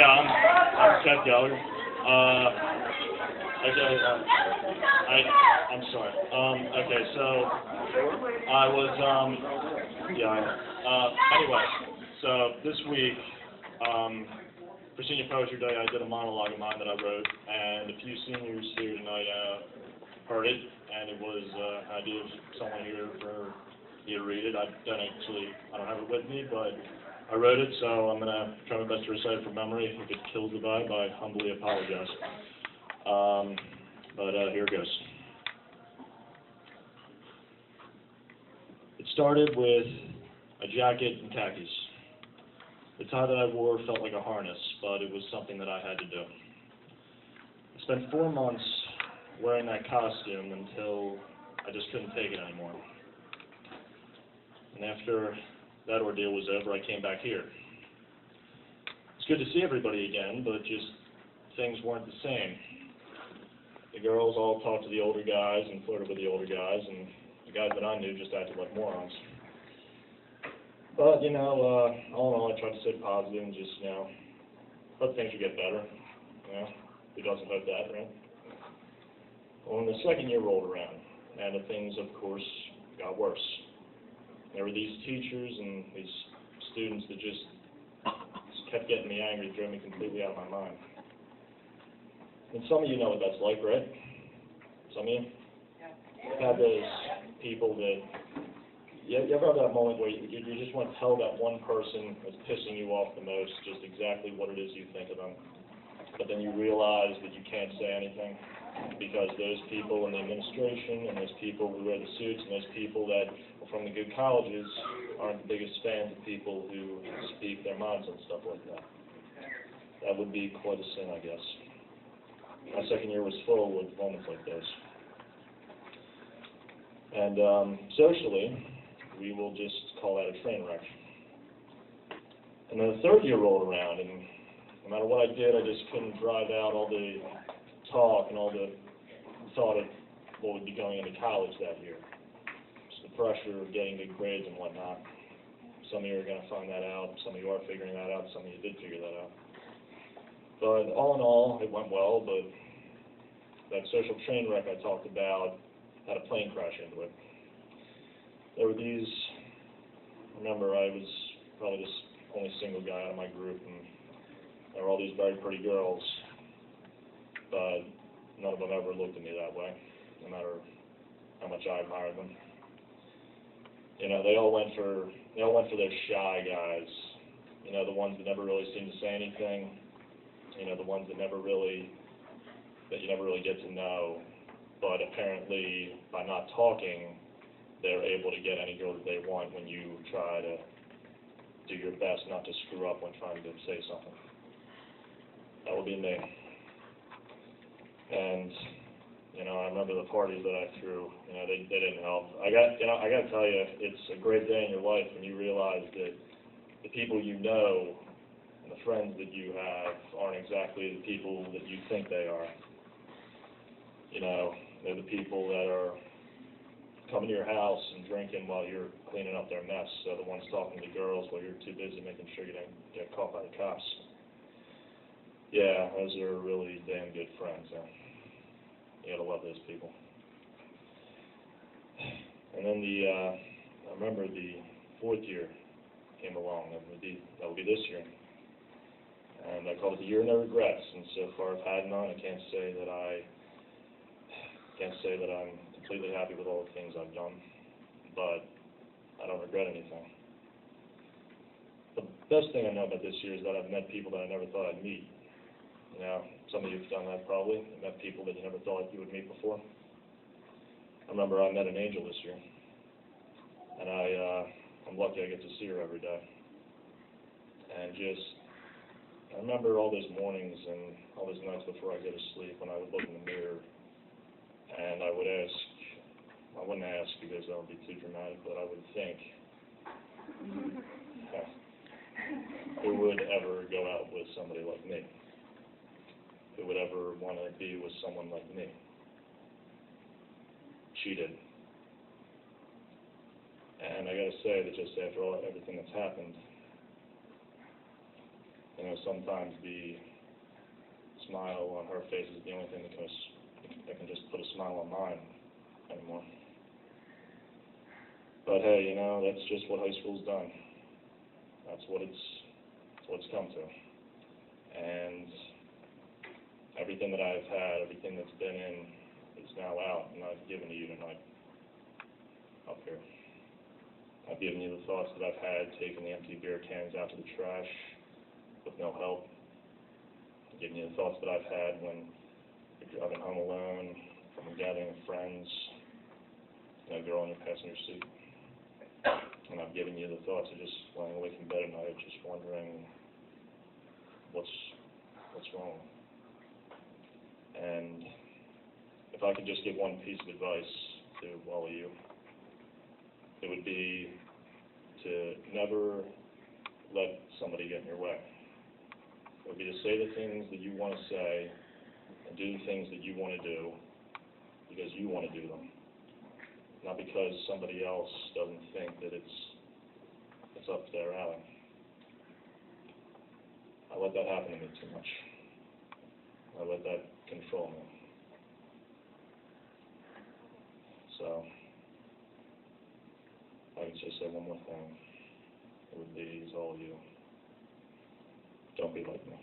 I'm Seth Geller. Okay, I'm sorry. Okay, so I was, anyway, so this week, for Senior Poetry Day, I did a monologue of mine that I wrote, and a few seniors here tonight heard it, and it was an idea of someone here for you to read it. I don't have it with me, but I wrote it, so I'm going to try my best to recite it from memory. If it kills the vibe, I humbly apologize. But here it goes. It started with a jacket and khakis. The tie that I wore felt like a harness, but it was something that I had to do. I spent 4 months wearing that costume until I just couldn't take it anymore. And after that ordeal was over, I came back here. It's good to see everybody again, but just things weren't the same. The girls all talked to the older guys and flirted with the older guys, and the guys that I knew just acted like morons. But, all in all, I tried to stay positive and just, hope things would get better. Who doesn't hope that, right? Well, when the second year rolled around, and things, of course, got worse. There were these teachers and these students that just kept getting me angry, drove me completely out of my mind. And some of you know what that's like, right? Some of you? Yeah. I've had those people that, you ever have that moment where you just want to tell that one person that's pissing you off the most just exactly what it is you think of them, but then you realize that you can't say anything because those people in the administration and those people who wear the suits and those people that are from the good colleges aren't the biggest fans of people who speak their minds and stuff like that. That would be quite a sin, I guess. My second year was full with moments like those. And socially, we will just call that a train wreck. And then the third year rolled around, and no matter what I did, I just couldn't drive out all the talk and all the thought of what would be going into college that year. Just the pressure of getting good grades and whatnot. Some of you are going to find that out. Some of you are figuring that out. Some of you did figure that out. But all in all, it went well, but that social train wreck I talked about had a plane crash into it. There were these, remember, I was probably the only single guy out of my group, and there were all these very pretty girls, but none of them ever looked at me that way, no matter how much I admired them. They all went for those shy guys, the ones that never really seemed to say anything, the ones that you never really get to know, but apparently by not talking, they're able to get any girl that they want when you try to do your best not to screw up when trying to say something. That would be me. And, I remember the parties that I threw, they didn't help. I got to tell you, it's a great day in your life when you realize that the people you know and the friends that you have aren't exactly the people that you think they are. They're the people that are coming to your house and drinking while you're cleaning up their mess. So the ones talking to girls while you're too busy making sure you don't get caught by the cops. Yeah, those are really damn good friends. You gotta love those people. And then I remember the fourth year came along. That would be this year. And I called it the year of no regrets. And so far I've had none. I can't say that I'm completely happy with all the things I've done, but I don't regret anything. The best thing I know about this year is that I've met people that I never thought I'd meet. Some of you have done that probably. You met people that you never thought you would meet before. I remember I met an angel this year, and I'm lucky I get to see her every day. And I remember all those mornings and all those nights before I go to sleep when I would look in the mirror and I wouldn't ask because that would be too dramatic, but I would think, who would ever go out with somebody like me? Who would ever want to be with someone like me? She did. And I got to say that just after everything that's happened, sometimes the smile on her face is the only thing that can just put a smile on mine anymore. But hey, that's just what high school's done. That's what it's come to. And everything that I've had, everything that's been in, is now out, and I've given to you tonight, up here. I've given you the thoughts that I've had, taking the empty beer cans out to the trash with no help. I've given you the thoughts that I've had when you're driving home alone, from a gathering of friends, a girl in your passenger seat. And I've given you the thoughts of just lying awake in bed at night, just wondering what's wrong. And if I could just give one piece of advice to all of you, it would be to never let somebody get in your way. It would be to say the things that you want to say and do the things that you want to do because you want to do them, not because somebody else doesn't think that it's up their alley. I let that happen to me too much. I let that control me. So, I could just say one more thing. It would be to all of you, don't be like me.